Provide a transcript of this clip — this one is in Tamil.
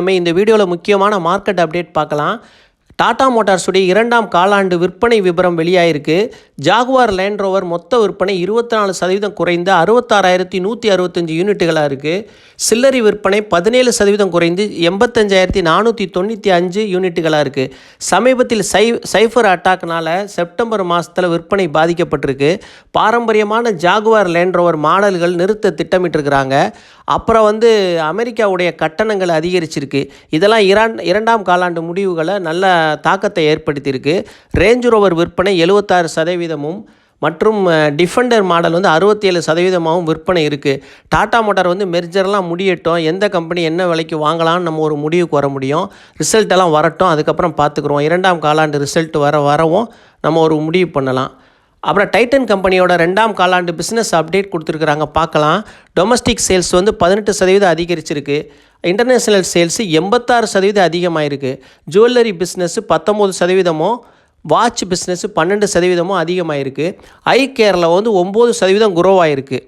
நம்ம இந்த வீடியோவில் முக்கியமான மார்க்கெட் அப்டேட் பார்க்கலாம். டாடா மோட்டார்ஸுடைய 2ஆம் காலாண்டு விற்பனை விபரம் வெளியாயிருக்கு. ஜாகுவார் லேண்ட் ரோவர் மொத்த விற்பனை 24% குறைந்து 66,165 யூனிட்டுகளாக இருக்குது. சில்லறை விற்பனை 17% குறைந்து 85,495 யூனிட்டுகளாக இருக்குது. சமீபத்தில் சைஃபர் அட்டாக்னால செப்டம்பர் மாதத்தில் விற்பனை பாதிக்கப்பட்டிருக்கு. பாரம்பரியமான ஜாகுவார் லேண்ட் ரோவர் மாடல்கள் நிறுத்த திட்டமிட்டிருக்கிறாங்க. அப்புறம் அமெரிக்காவுடைய கட்டணங்கள் அதிகரிச்சிருக்கு. இதெல்லாம் 2ஆம் காலாண்டு முடிவுகளை நல்ல தாக்கத்தை ஏற்படுத்தியிருக்கு. ரேஞ்ச் ரோவர் விற்பனை 76% மற்றும் டிஃபெண்டர் மாடல் 67% விற்பனை இருக்குது. டாடா மோட்டார் மெர்ஜர்லாம் முடியட்டும், எந்த கம்பெனி என்ன விலைக்கு வாங்கலாம்னு நம்ம ஒரு முடிவுக்கு வர முடியும். ரிசல்ட் எல்லாம் வரட்டும், அதுக்கப்புறம் பார்த்துக்குறோம். 2ஆம் காலாண்டு ரிசல்ட் வரவும் நம்ம ஒரு முடிவு பண்ணலாம். அப்புறம் டைட்டன் கம்பெனியோட 2ஆம் காலாண்டு பிஸ்னஸ் அப்டேட் கொடுத்துருக்குறாங்க, பார்க்கலாம். டொமஸ்டிக் சேல்ஸ் 18% அதிகரிச்சிருக்கு. இன்டர்நேஷ்னல் சேல்ஸு 86% அதிகமாகிருக்கு. ஜுவல்லரி பிஸ்னஸ் 19%, வாட்ச் பிஸ்னஸ் 12% அதிகமாகிருக்கு. ஐ கேரில் 9% குரோ ஆகிருக்கு.